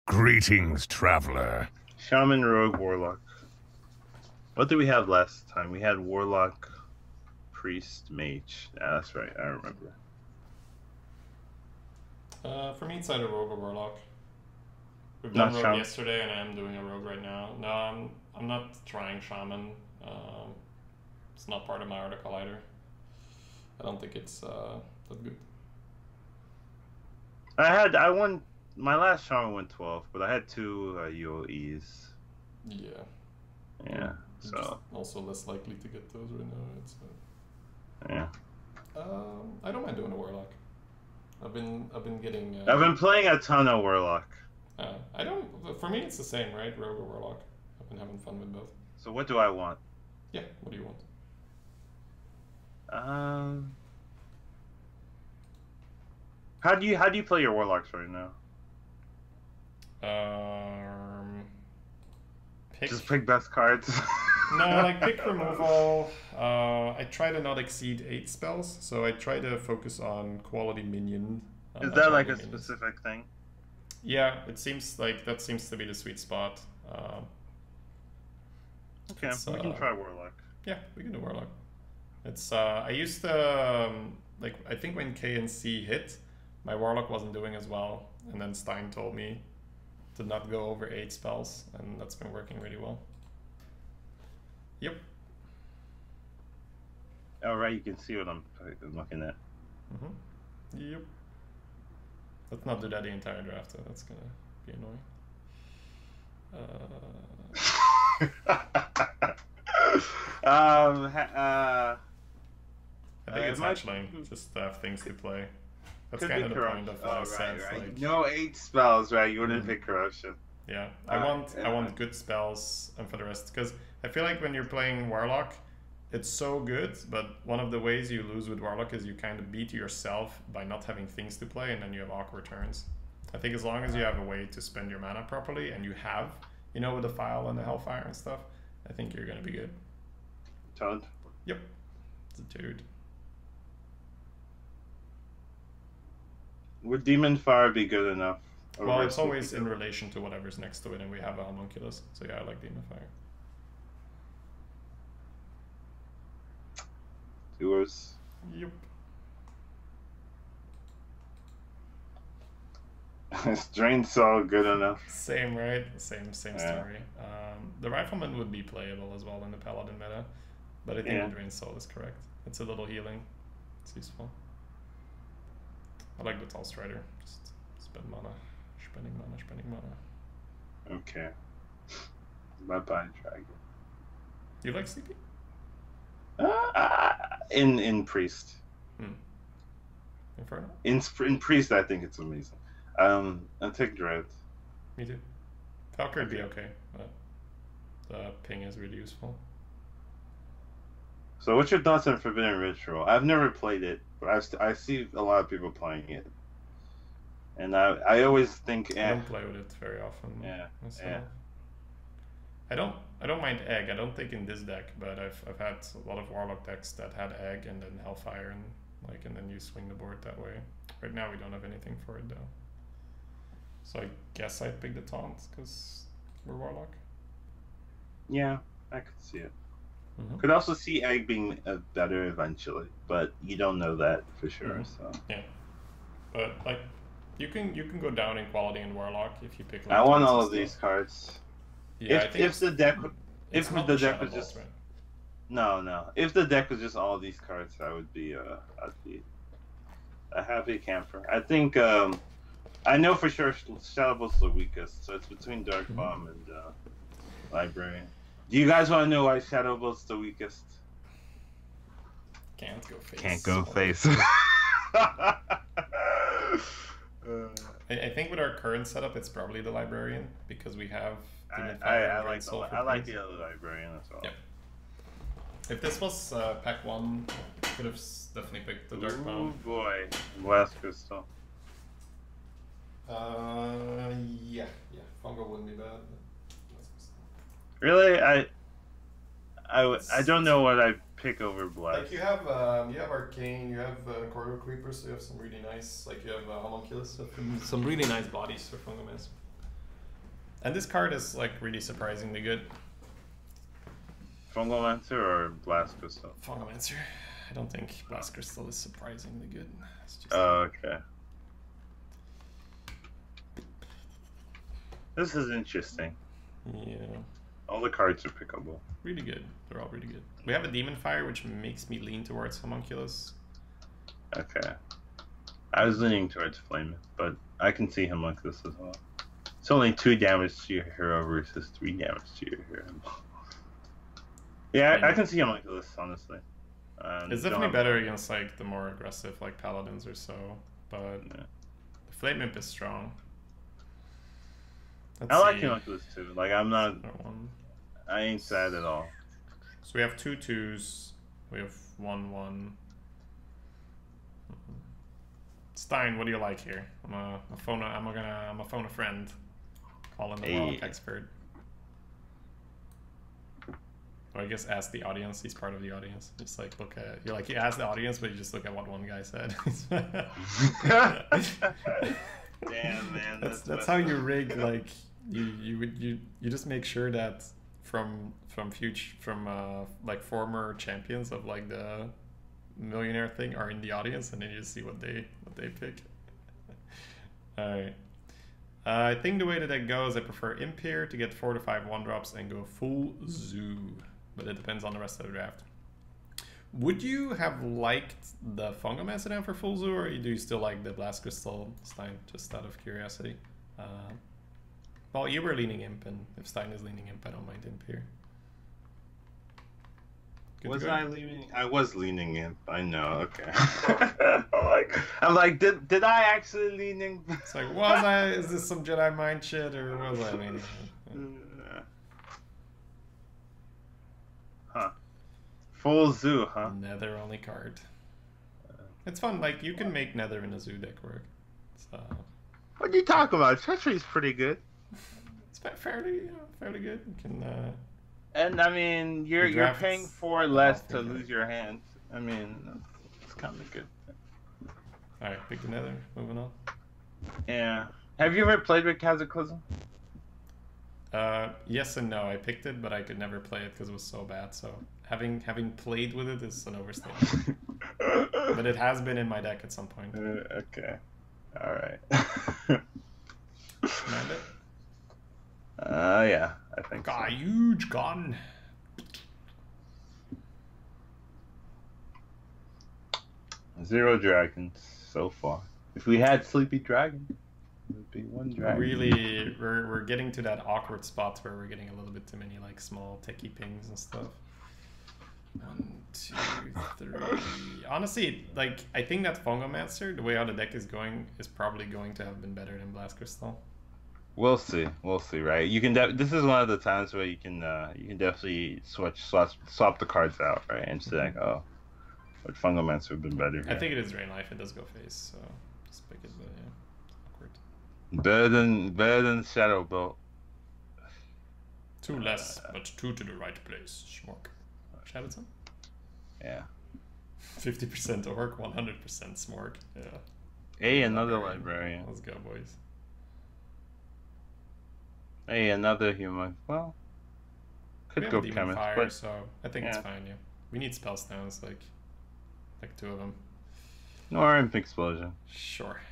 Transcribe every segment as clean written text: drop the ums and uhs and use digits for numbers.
Greetings, traveler. Shaman, Rogue, Warlock. What did we have last time? We had Warlock, Priest, Mage. Yeah, that's right. I remember. For me, it's either Rogue or Warlock. We've Not done Rogue Shaman. yesterday, and I'm doing a Rogue right now. No, I'm not trying Shaman. It's not part of my article either. I don't think it's that good. I won my last Shaman went 12, but I had two UOEs. Yeah. Yeah. Just So also less likely to get those right now. It's yeah. I don't mind doing a Warlock. I've been getting. I've been playing a ton of Warlock. I don't. For me, it's the same, right? Rogue or Warlock. I've been having fun with both. So what do I want? Yeah. What do you want? How do you play your Warlocks right now? Just pick best cards. No, like pick removal. I try to not exceed 8 spells, so I try to focus on quality minion. Is that like a specific thing? Yeah, it seems like that seems to be the sweet spot. Okay, we can try Warlock. Yeah, we can do Warlock. It's I used to like I think when K and C hit, my Warlock wasn't doing as well, and then Stein told me to not go over 8 spells, and that's been working really well. Yep. All right, you can see what I'm looking at. Yep. Let's not do that the entire draft, though. That's gonna be annoying. I think it's actually just to have things to play. That's kind of the point of what I said. Right. Like, no 8 spells, right? You wouldn't pick corruption. Yeah, I want good spells, and for the rest, because I feel like when you're playing Warlock, it's so good, but one of the ways you lose with Warlock is you kind of beat yourself by not having things to play, and then you have awkward turns. I think as long as you have a way to spend your mana properly, and you have, you know, with the File and the Hellfire and stuff, I think you're gonna be good. Toad? Yep. It's a dude. Would Demon Fire be good enough? Well, it's always in relation to whatever's next to it, and we have a Homunculus, so yeah, I like Demon Fire. Doers. Yep. Is Drain Soul good enough? Same, right? Same story. The Rifleman would be playable as well in the Paladin meta, but I think the Drain Soul is correct. It's a little healing. It's useful. I like the Tall Strider. Just spend mana. Spending mana. Okay. Bye-bye, Dragon. You like Sleepy? In Priest. Inferno? In Priest, I think it's amazing. I'll take Dread. Me too. Valkyrie would be okay, but the ping is really useful. So what's your thoughts on Forbidden Ritual? I've never played it, but I see a lot of people playing it. And I always think I don't play with it very often. Myself. Yeah. I don't mind Egg. I don't think in this deck, but I've had a lot of Warlock decks that had Egg and then Hellfire and then you swing the board that way. Right now we don't have anything for it though. So I guess I'd pick the Taunt because we're Warlock. Yeah, I could see it. Could also see Egg being better eventually, but you don't know that for sure. So yeah, but like you can go down in quality in Warlock if you pick. Like, I want all of these cards. Yeah, if the deck was just right? No, if the deck was just all of these cards, I'd be a happy camper. I think I know for sure Shadowbolt's the weakest, so it's between Dark Bomb and Librarian. Do you guys want to know why Shadowbolt's the weakest? Can't go face. Can't go face. I think with our current setup, it's probably the Librarian because we have. I like the other Librarian as well. Yeah. If this was pack 1, could have definitely picked the Dark Bomb. Oh boy, Blast Crystal. Yeah. Fungal wouldn't be bad. Really, I don't know what I pick over Blast. Like you have Arcane, you have Corridor Creepers, so you have some really nice, like you have Homunculus, so some really nice bodies for Fungal Mask. And this card is like really surprisingly good. Fungomancer or Blast Crystal? Fungomancer. I don't think Blast Crystal is surprisingly good. It's just Okay. This is interesting. yeah. All the cards are pickable. Really good. They're all really good. We have a Demon Fire, which makes me lean towards Homunculus. Okay. I was leaning towards Flame, but I can see Homunculus as well. It's only 2 damage to your hero versus 3 damage to your hero. Yeah, I can see Homunculus, honestly. It's definitely better against like the more aggressive like Paladins or so, but yeah. the Flame Imp is strong. I like Homunculus too. Like, I'm not... I ain't sad at all. So we have 2 2s. We have 1 1. Stein, what do you like here? I'm a phone a friend. Call in the Warlock expert. Or I guess ask the audience. He's part of the audience. Just like look at you ask the audience, but you just look at what one guy said. Damn, man. That's how you rig. Like you just make sure that from like former champions of like the millionaire thing are in the audience, and then you just see what they pick. All right. I think the way the deck goes, I prefer Imp here to get 4 to 5 1-drops and go full zoo, but it depends on the rest of the draft. Would you have liked the Fungomancer down for full zoo, or do you still like the Blast Crystal, Stein? Just out of curiosity. Well, you were leaning Imp, and if Stein is leaning Imp, I don't mind Imp here. Good was to go. I leaning? I was leaning in. I know. Okay. I'm like, did I actually lean in? It's like, was I? Is this some Jedi mind shit, or was I leaning in? Huh. Full zoo, huh? Nether only card. It's fun. Like you can make Nether in a zoo deck work. So what are you talking about? Treachery's pretty good. It's fairly good. You can. And I mean, you're paying 4 less to lose your hand. I mean, it's kind of good. All right, pick the Nether. Moving on. Yeah. Have you ever played with Cataclysm? Yes and no. I picked it, but I could never play it because it was so bad. So having played with it is an overstatement. But it has been in my deck at some point. Okay. All right. Command it? Yeah, I think Got so. a huge gun. Zero dragons so far. If we had Sleepy Dragon, it would be 1 dragon. Really, we're getting to that awkward spot where we're getting a little bit too many like small techie pings and stuff. 1, 2, 3. Honestly, like I think that Fungomancer, the way how the deck is going, is probably going to have been better than Blast Crystal. We'll see, right? You can. This is one of the times where you can definitely swap the cards out, right? And say like, oh, what Fungomancer would have been better here. I think it is Drain Life. It does go face, so just pick it. But yeah, awkward. Better than Shadow Bolt. 2 less, but 2 to the right place. Schmuck. Shadowson? Yeah. 50% Orc, 100% Smork. Yeah. Hey, another librarian. Let's go, boys. Hey, another human. Well, could go Chemist, Fire, but so I think it's fine. Yeah, we need spell stones, like 2 of them. Or Imp Explosion. Sure.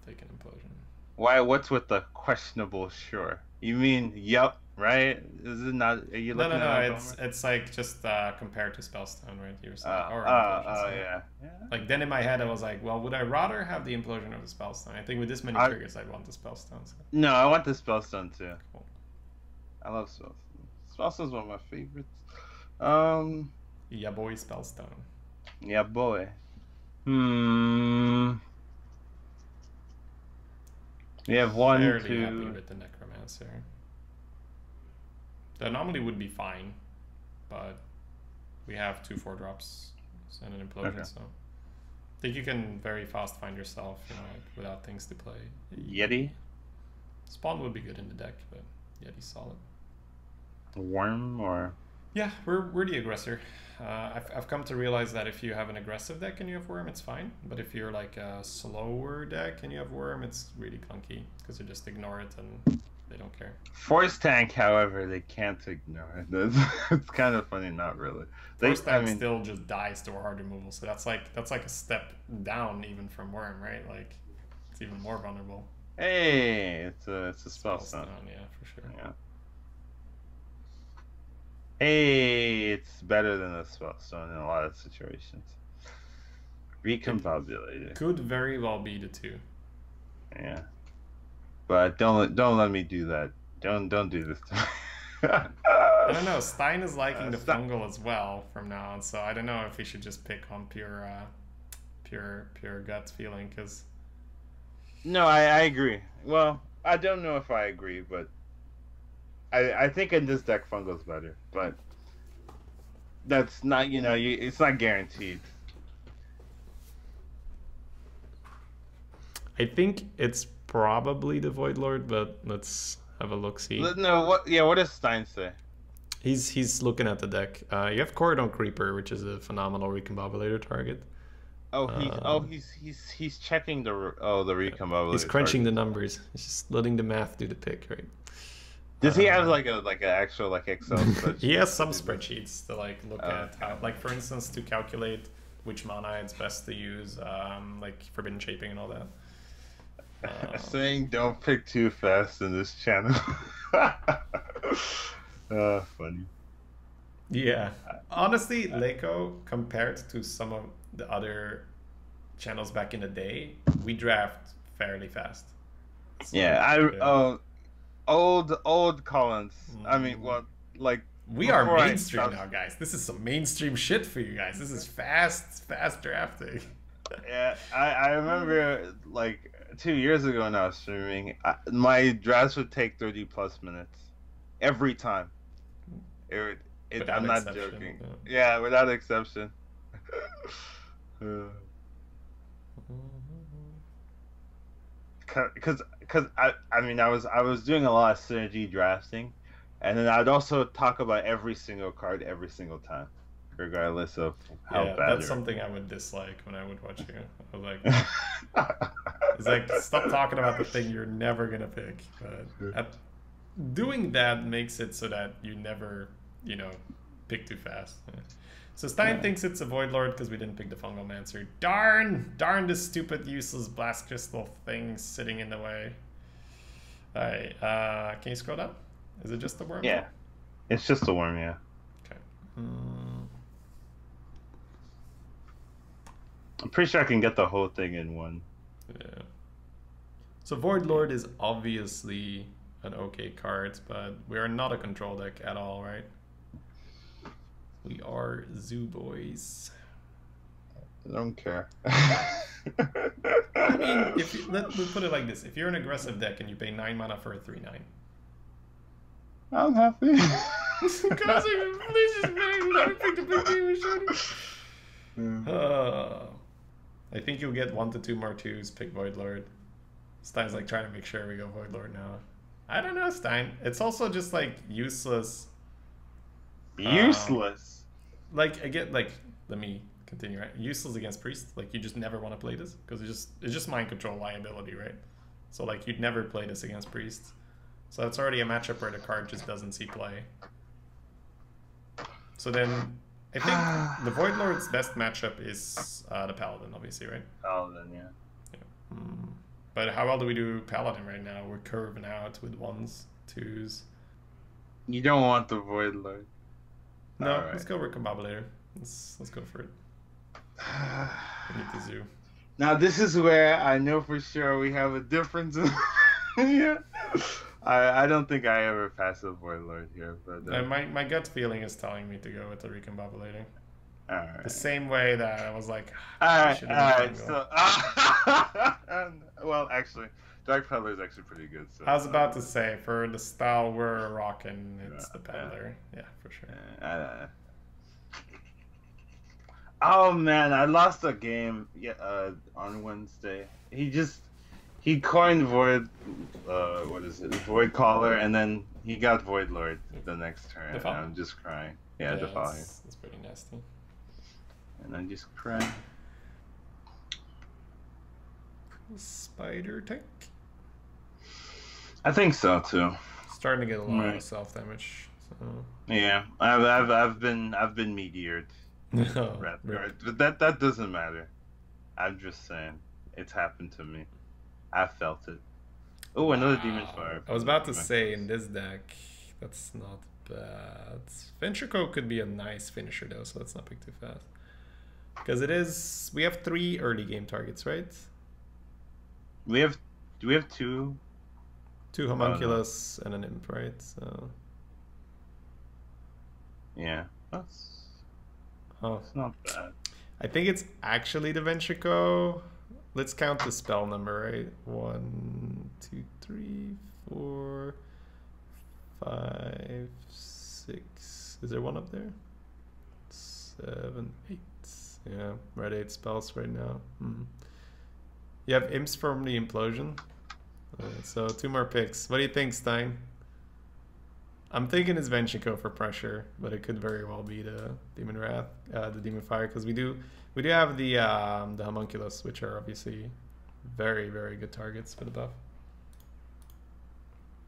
Take an implosion. Why? What's with the questionable? Sure. You mean yup? Right? Is it not? Are you looking at No. It's like just compared to spellstone, right? You were saying, yeah. Like then in my head I was like, well, would I rather have the implosion or the spellstone? I think with this many triggers, I'd want the spellstone. So. No, I want the spellstone too. Cool. I love spellstone. Spellstone's one of my favorites. Yeah, boy, spellstone. Yeah, boy. We have 1, Fairly 2. happy with the Necromancer. The anomaly would be fine, but we have 2 4-drops and an implosion, so I think you can very fast find yourself, like, without things to play. Yeti? Spawn would be good in the deck, but Yeti's solid. Worm or? Yeah, we're the aggressor. I've come to realize that if you have an aggressive deck and you have Worm, it's fine. But if you're like a slower deck and you have Worm, it's really clunky because you just ignore it and They don't care. Force tank, however, they can't ignore it. It's kind of funny, not really. Force tank still just dies to hard removal, so that's like a step down even from Worm, right? Like it's even more vulnerable. Hey, it's a spell stone. Yeah, for sure. Yeah. Hey, it's better than a spell stone in a lot of situations. Recombobulator could very well be the two. Yeah, but don't let me do that. Don't do this to me. I don't know. Stein is liking the fungal as well from now on, so I don't know if we should just pick on pure gut feeling. Because no, I agree. Well, I don't know if I agree, but I think in this deck fungal's better, but that's not it's not guaranteed. I think it's probably the Void Lord, but let's have a look. See. No, what does Stein say? He's looking at the deck. You have Corridon Creeper, which is a phenomenal recombobulator target. He's checking the recombobulator. He's crunching the numbers. He's just letting the math do the pick, right? Does he have like an actual Excel spreadsheet? He has some spreadsheets to look at how, for instance, to calculate which mana it's best to use, like Forbidden Shaping and all that. Saying don't pick too fast in this channel. Funny. Yeah. Honestly, Leiko, compared to some of the other channels back in the day, we draft fairly fast. So, old Collins. I mean, we are mainstream now, guys. This is some mainstream shit for you guys. This is fast drafting. Yeah, I remember 2 years ago when I was streaming, my drafts would take 30+ minutes every time. I'm not joking. Yeah, without exception. Because I was doing a lot of synergy drafting, and then I'd also talk about every single card every single time, regardless of how bad. That's something I would dislike when I would watch you. I was like, it's like, stop talking about the thing you're never gonna pick. But doing that makes it so that you never, pick too fast. Yeah. So Stein thinks it's a Void Lord because we didn't pick the Fungalmancer. Darn this stupid, useless Blast Crystal thing sitting in the way. Alright, can you scroll down? Is it just the worm? Yeah, it's just a worm, yeah. Okay. I'm pretty sure I can get the whole thing in one. Yeah. So Void Lord is obviously an okay card, but we are not a control deck at all, right? We are Zoo Boys. I don't care. I mean, let's put it like this: if you're an aggressive deck and you pay 9 mana for a 3/9, I'm happy. I think you'll get 1 to 2 more 2s. Pick Void Lord. Stein's trying to make sure we go Void Lord now. I don't know, Stein. It's also just useless. Useless. Again, let me continue. Right, useless against Priest. You just never want to play this because it's just mind control liability, right? So you'd never play this against Priest. So that's already a matchup where the card just doesn't see play. So then I think the Void Lord's best matchup is the Paladin, obviously, right? Paladin, yeah. But how well do we do Paladin right now? We're curving out with 1s, 2s. You don't want the Void Lord. No, right. Let's go Recombobulator. Let's go for it. We need the Zoo. Now this is where I know for sure we have a difference. Yeah. I don't think I ever pass a Void Lord here, but my gut feeling is telling me to go with the Recombobulator. All right. The same way that I was like, all right. So, well, actually, Dark Peddler is actually pretty good. So, I was about to say, for the style we're rocking, it's the Peddler. Yeah, for sure. Oh man, I lost a game on Wednesday. He coined Void, Void Caller, and then he got Void Lord the next turn. And I'm just crying. Yeah, Defile. It's pretty nasty. And I'm just crying. Spider tank? I think so too. starting to get a lot Right. of self damage. So. Yeah, I've been meteored. No, Red rip. card. But that doesn't matter. I'm just saying. It's happened to me. I felt it. Oh, another demon fire. I was about to say in this deck, that's not bad. Ventrico could be a nice finisher though, so let's not pick too fast. Because it is, we have 3 early game targets, right? Do we have 2? 2 homunculus and an imp, right? So yeah, that's not bad. I think it's actually the Ventrico. Let's count the spell number, right? 1, 2, 3, 4, 5, 6. Is there one up there? 7, 8. Yeah, we're at 8 spells right now. You have imps from the implosion. So 2 more picks. What do you think, Stein? I'm thinking it's Venchico for pressure, but it could very well be the Demon Wrath, the Demon Fire, because we do have the homunculus, which are obviously very, very good targets for the buff.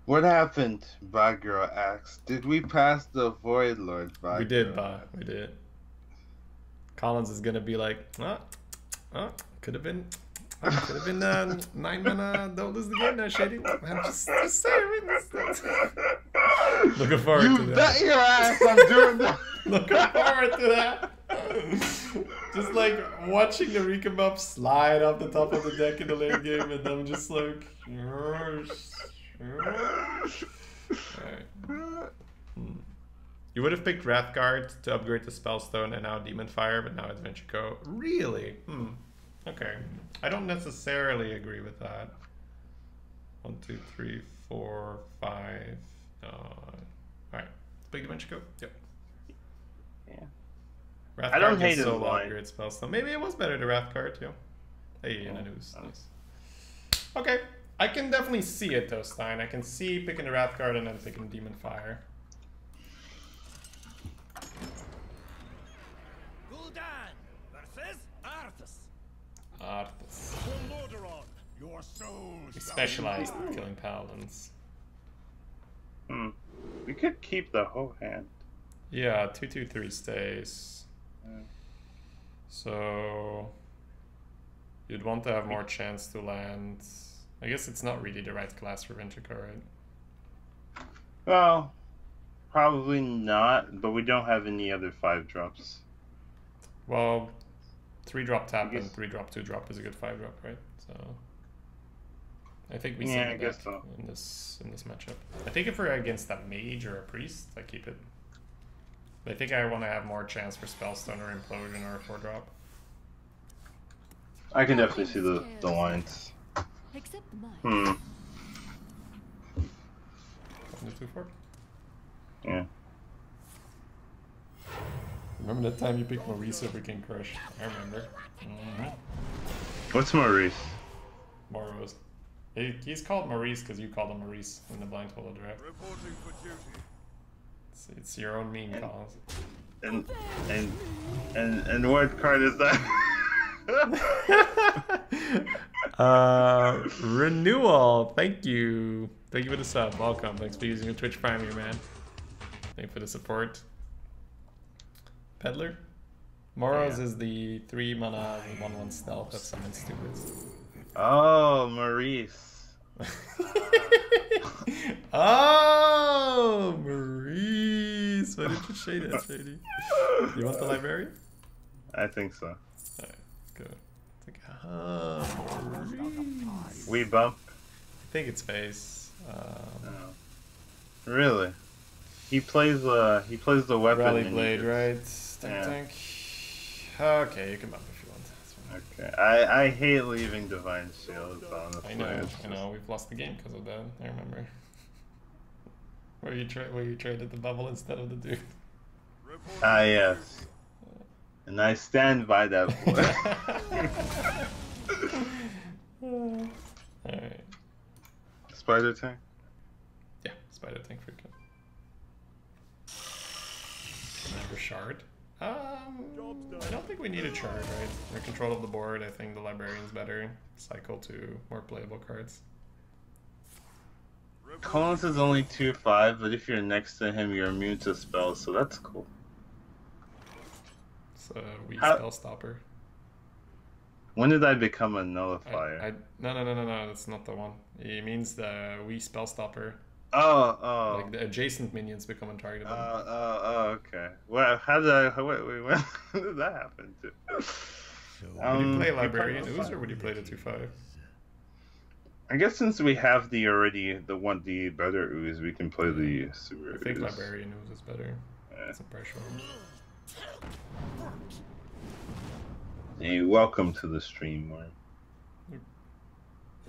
What happened? Bagro asks. Did we pass the Void Lord? Bagro? We did, we did. Collins is gonna be like, could have been 9 mana. Don't lose the game now, Shady. I'm just saying. Looking forward to that. You bet your ass I'm doing that. Looking forward to that. Just like watching the Rika buff slide off the top of the deck in the late game, and I'm just like, alright. You would have picked Wrathguard to upgrade the Spellstone and now Demon Fire, but now it's Ventrico. Really? Okay. I don't necessarily agree with that. 1, 2, 3, 4, 5. Alright. Big Ventrico? Yep. Yeah. Wrathguard I don't hate his solo line. upgrade Spellstone. Maybe it was better to Wrathguard too. Hey, in a news. Nice. Okay. I can definitely see it though, Stein. I can see picking the Wrathguard and then picking Demon Fire. Gul'dan versus Arthas. Arthas. Your soul We specialize in killing paladins. We could keep the whole hand. Yeah, 2, 2, 3 stays. Yeah. So you'd want to have more chance to land. I guess it's not really the right class for Ventrico, right? Well, probably not, but we don't have any other 5-drops. Well, 3-drop tap and 3-drop 2-drop is a good 5-drop, right? So I think we see I guess so. in this matchup. I think if we're against a mage or a priest, I keep it. But I think I want to have more chance for Spellstone or Implosion or a 4-drop. I can definitely see the lines. Except mine. 1, 2, 4. Yeah. Remember that time you picked Maurice over King Crush? I remember. What's Maurice? Boros. He's called Maurice because you called him Maurice in the Blind Polo draft. Reporting for duty. It's your own meme, Collins. And what card is that? Renewal. Thank you. Thank you for the sub. Welcome. Thanks for using your Twitch Prime here, man. Thank you for the support. Peddler. Moros is the 3 mana 1/1 stealth that summons stupid. Oh, Maurice. Oh, Maurice. Why did you say that, Shady? You want the librarian? I think so. Alright, good. It's like, Maurice. We bump. I think it's face. Really? He plays the weapon. Rally and Blade, right? Yeah. Tank. Okay, you can bump if you want. That's fine. Okay. I hate leaving Divine Shields, honestly. I know. We've lost the game because of that. I remember. Where you traded the bubble instead of the dude. Ah, yes. And I stand by that. Alright. Spider tank? Yeah, Spider Tank for good. Remember Shard? I don't think we need a Shard, right? For control of the board, I think the Librarian's better. Cycle to more playable cards. Collins is only 2-5, but if you're next to him, you're immune to spells, so that's cool. It's a wee How- spell stopper. When did I become a nullifier? No, that's not the one. It means the wee spell stopper. Oh. Like the adjacent minions become untargetable. Okay. Well, how did I? Wait, when did that happen to? Would you play Librarian Ooze or would you play the 2/5? I guess since we have the better ooze, we can play the super I think ooze. Librarian Ooze is better. Yeah. Some pressure. Hey, welcome to the stream, Warren.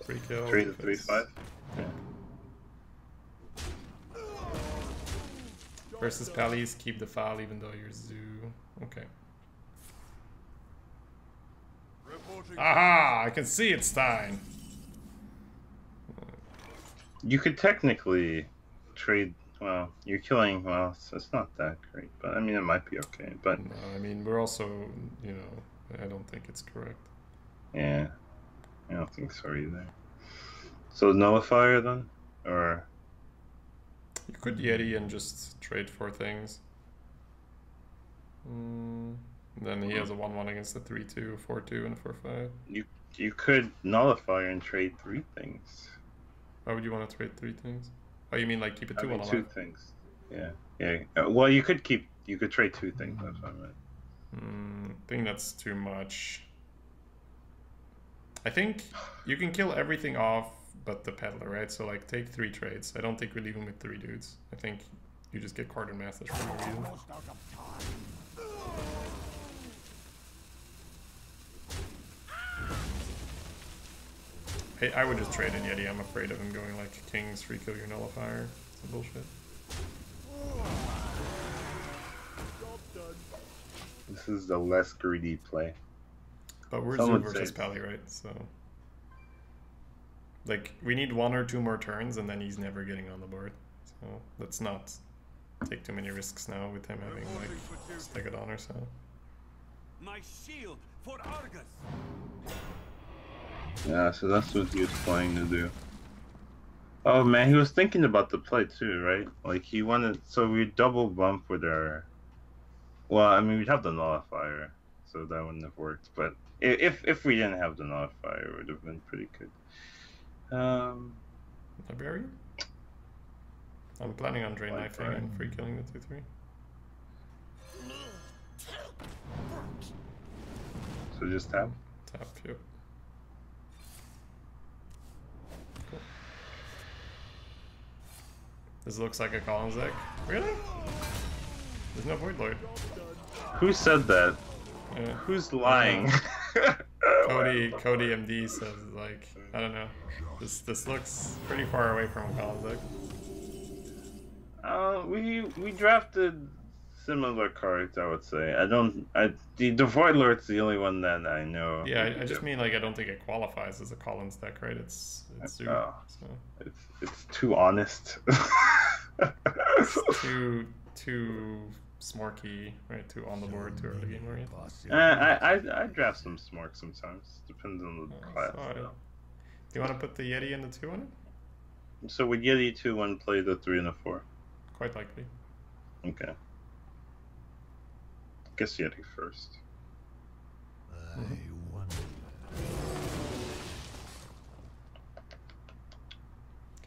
3 kill. 3 to 3-5. Yeah. Versus Pallies, keep the file even though you're Zoo. Okay. Aha! I can see it, Stein! You could technically trade. Well, you're killing. Well, it's not that great, but I mean, it might be okay. But No, I mean, we're also, you know, I don't think it's correct. yeah, I don't think so either. So nullifier then, or You could Yeti and just trade 4 things. Then he has a 1/1 against the 3/2, 4/2, and a 4/5. you could nullifier and trade 3 things. Why would you want to trade 3 things? Oh, you mean like keep it 2 on 2 things. Yeah. Well, you could trade 2 things. That's what I meant. I think that's too much. I think you can kill everything off but the peddler, right? So like take 3 trades. I don't think we leave him with 3 dudes. I think you just get Cardon Masters for no reason. Hey, I would just trade in Yeti. I'm afraid of him going like Kings, 3 kill your nullifier. Some bullshit. This is the less greedy play. But we're Someone Zoo versus said- Pally, right? So like we need 1 or 2 more turns and then he's never getting on the board. So let's not take too many risks now with him having like Stegodon or so. My shield for Argus. Yeah, so that's what he was planning to do. Oh man, he was thinking about the play too, right? Like he wanted, so we double bump with our. Well, I mean, we'd have the nullifier, so that wouldn't have worked. But if we didn't have the nullifier, it would have been pretty good. Librarian? I'm planning on drain knifing and free killing the 2/3. So just tap. Tap, yep. Cool. This looks like a Collins deck. Really? There's no Void Lord. Who said that? Yeah. Who's lying? Cody MD says like, I don't know. This looks pretty far away from a Collins deck. We drafted similar cards, I would say. The Void Lord's the only one that I know. Yeah, I just mean like I don't think it qualifies as a Collins deck, right? It's Zoo. Oh. So. It's too honest. It's too smorky, right? Too on the board, too early game oriented. I draft some Smork sometimes. Depends on the class. Do you want to put the Yeti in the 2 on it? So would Yeti 2-1 play the 3 and a 4? Quite likely. Okay. Guess Yeti first.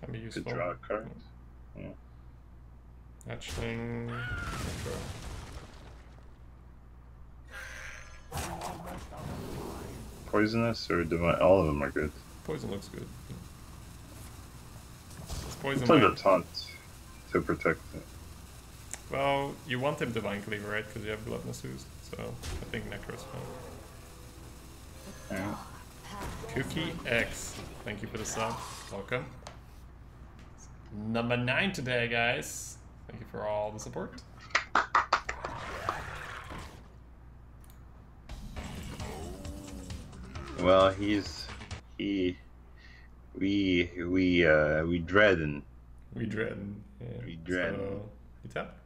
Can be useful. Could draw a card. Yeah. Hatchling. Poisonous or divine? All of them are good. Poison looks good. Poison Play the might- taunt to protect it. Well, you want him Divine Cleaver, right? Because you have Gluttonous Ooze. So I think Necro's fine. Yeah. Cookie X. Thank you for the sub. Welcome. Number 9 today, guys. Thank you for all the support. Well, we dreading. We dread. Yeah. We dread. So, you tap.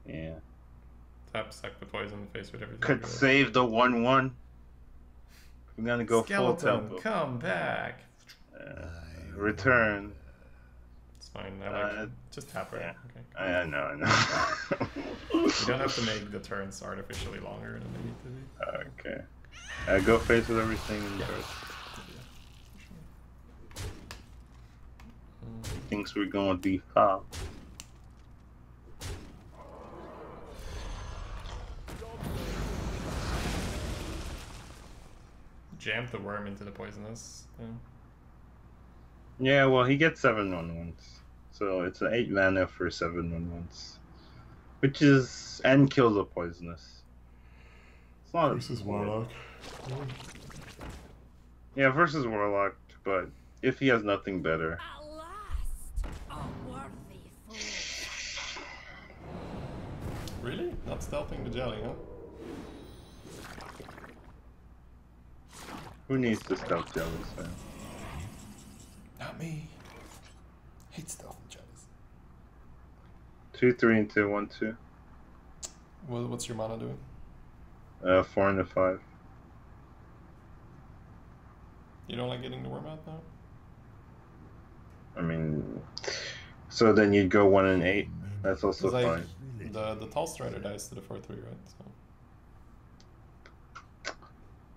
Yeah. Tap, sack the poison, face with everything. Could go. save the 1-1. We're gonna go full Skeleton, tempo. come back. Return. fine. I like just tap her. Yeah. Okay. I know. You don't have to make the turns artificially longer than they need to be. Okay. Go face with everything in first. He thinks we're going to D5. Jammed the worm into the poisonous. Yeah, well, he gets 7/1/1s. So it's an 8 mana for 7/1/1s. Which is. And kills the poisonous. It's not Versus Warlock. Yeah, versus Warlock, but if he has nothing better. At last, a worthy foe. Really? Not stealthing the jelly, huh? Who needs to stealth jellies, man? Not me. Hate stealthing jellies. 2/3 into 1/2. What's your mana doing? 4 into 5. You don't like getting the worm out now? I mean, so then you'd go 1 and 8. That's also Like, fine. the tall strider dies to the 4/3, right? So.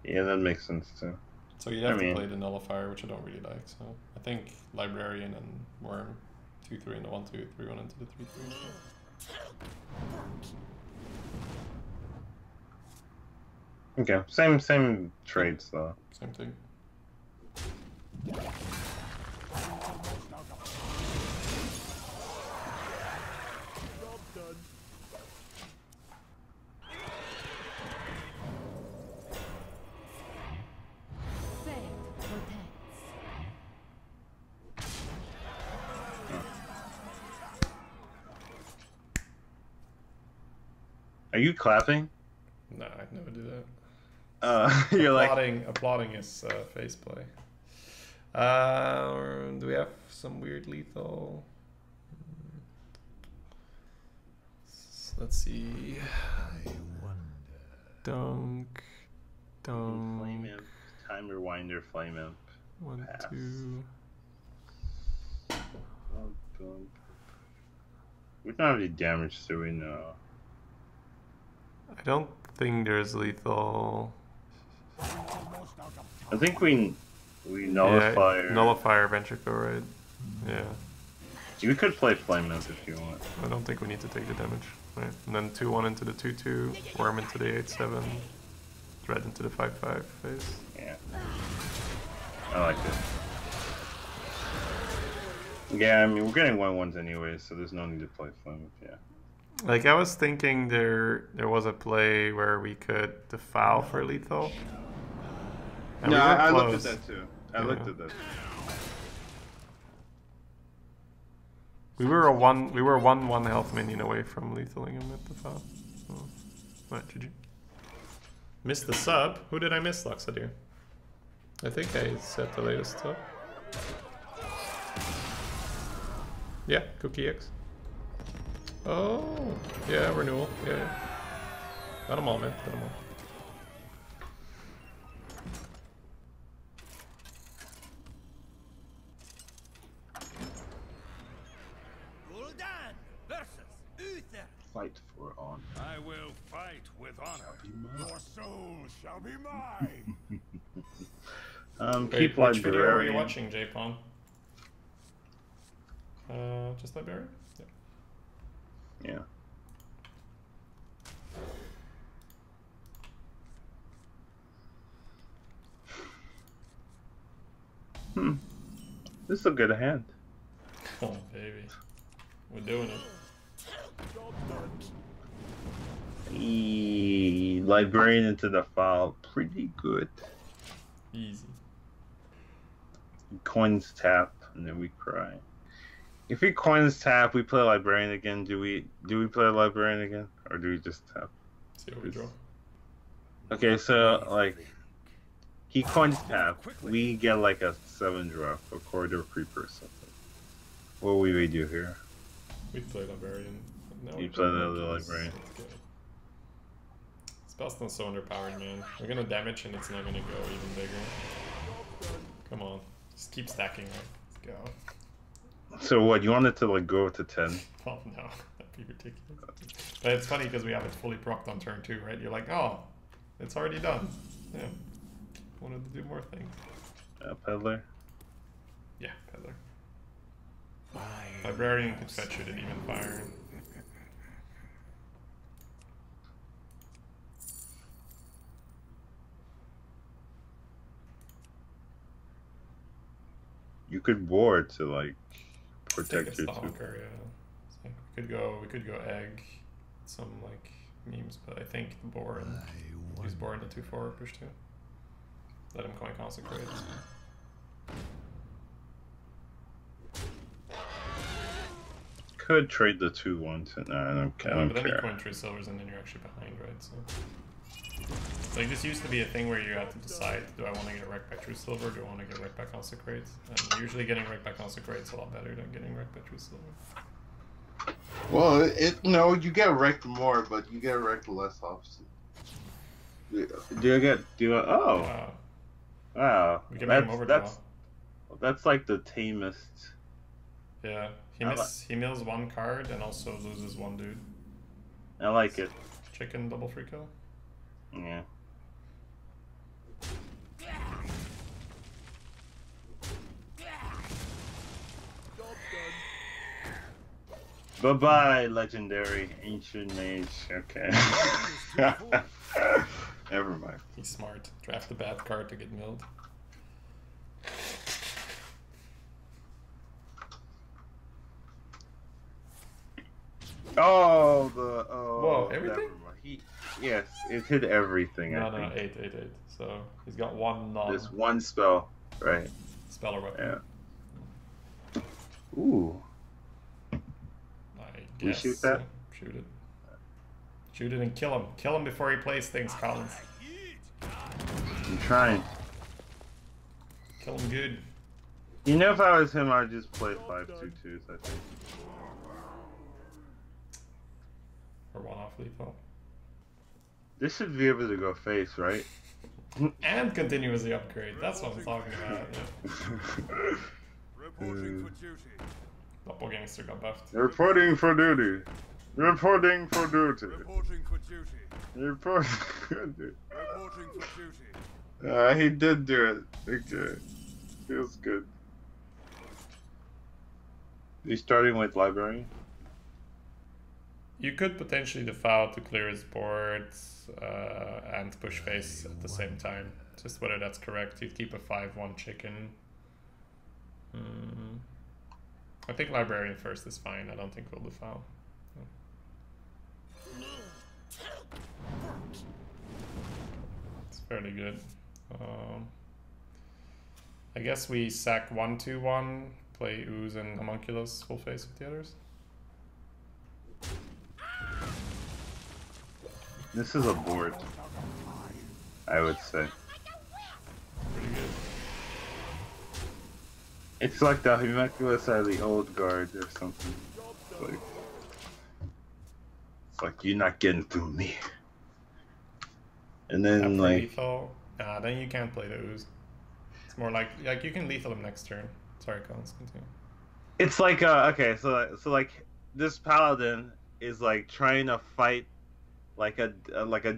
Yeah, that makes sense too. So you have to play the nullifier, which I don't really like. So I think librarian and worm 2/3 into 1/2, 3/1 into the 3/3. Okay, same trades though. Same thing. Are you clapping? No, I'd never do that. You're applauding his faceplay. Do we have some weird lethal? Let's see. Dunk. Flame Imp, Time Rewinder, Flame Imp. 1, Pass. 2. We don't have any damage, so we know. I don't think there's lethal. I think we nullify. Yeah, nullifier Ventrico, right? Yeah. You could play Flame Imp if you want. I don't think we need to take the damage. Right. And then 2/1 into the 2/2, worm into the 8/7, thread into the 5/5 phase. Yeah. I like it. Yeah, I mean we're getting 1/1s anyway, so there's no need to play Flame Imp, yeah. Like I was thinking there was a play where we could defile for lethal. And No, we were I looked close. at that too. I looked at that. We were a 1/1 health minion away from lethaling him at the foul. So, right, GG. Missed the sub. Who did I miss, Luxadir? I think I set the latest sub. Yeah, Cookie X. Oh, yeah, renewal. Yeah. Got them all, man. Got them all. Fight for honor. I will fight with honor. Your soul shall be mine. Keep which video were you librarian. watching, J-Pon? Just librarian? Yeah. Yeah. This is a good hand. Oh, baby. We're doing it. Librarian into the file, pretty good. Easy. Coins tap, and then we cry. If he coins tap, we play librarian again. Do we play librarian again, or do we just tap? See what we draw. Okay, so like he coins tap, we get like a 7 drop, a corridor creeper or something. What will we do here? We play librarian. No, You play the other librarian. Spellstone's so underpowered, man. We're gonna damage and it's not gonna go even bigger. Come on. Just keep stacking, right? Let's go. So what? You wanted to like go to 10? Oh no, that'd be ridiculous. But it's funny because we have it fully procced on turn 2, right? You're like, oh, it's already done. Yeah. Wanted to do more things. Peddler. Yeah, Peddler. Librarian could fetch it and even fire. You could board to like protect your two. Stalker, yeah. So we could go egg, some like memes, but I think the boar and use boar in the 2/4 push 2. Let him coin consecrate. Could trade the 2/1 to I don't But then you care. coin 3 silvers and then you're actually behind, right? So like this used to be a thing where you had to decide, do I want to get wrecked by True Silver, or do I want to get wrecked by Consecrate? And usually getting wrecked by Consecrate is a lot better than getting wrecked by True Silver. Well, no, you get wrecked more, but you get wrecked less often. Oh, wow. We can make him overdraw. That's like the tamest. Yeah, he mills 1 card and also loses 1 dude. I like it. Chicken double free kill. Yeah. Bye-bye, legendary ancient mage. Okay. Never mind. He's smart. Draft a bad card to get milled. Oh, Whoa, everything? Yes, it hit everything. No, I think. 8. So he's got 1 non. This one spell, right? Spell or weapon. Yeah. Ooh. I guess. We shoot that? Shoot it. Shoot it and kill him. Kill him before he plays things, Collins. I'm trying. Kill him good. You know, if I was him, I'd just play 5/2/2s, I think. Or 1 off lethal. This should be able to go face, right? And continuously upgrade. That's what I'm talking about. Yeah. Reporting for duty. Doppelgangster got buffed. Reporting for duty. Reporting for duty. Reporting for duty. Reporting for duty. Reporting for duty. He did do it. Okay. Feels good. He's starting with library. You could potentially defile to clear his board and push face at the same time. Just whether that's correct. You'd keep a 5/1 chicken. I think librarian first is fine. I don't think we'll defile. It's fairly good. I guess we sack 1/2/1, play Ooze and Homunculus full face with the others. This is a board, I would say. Pretty good. It's like the Homunculus are the old guard or something. It's like you're not getting through me. And then After like lethal, nah, then you can't play the Ooze. It's more like you can lethal him next turn. Sorry, Collins, continue. it's like okay, so like this paladin is like trying to fight like a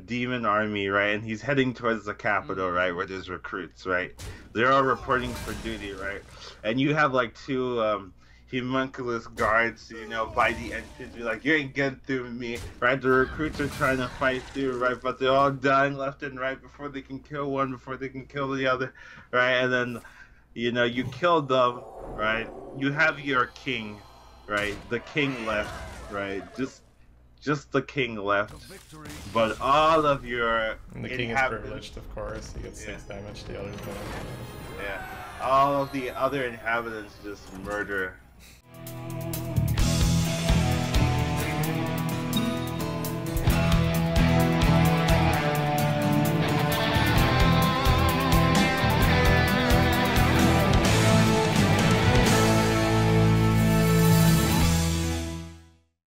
demon army, right? And he's heading towards the capital, right, where there's recruits, right? They're all reporting for duty, right? And you have like 2 homunculus guards, you know, by the entrance. You're like, you ain't getting through me, right? The recruits are trying to fight through, right? But they're all dying left and right before they can kill one, before they can kill the other, right? And then, you know, you kill them, right? You have your king, right? The king left, right? Just the king left, but all of your And the king is privileged, of course. He gets 6 damage. The others don't. Yeah, all of the other inhabitants just murder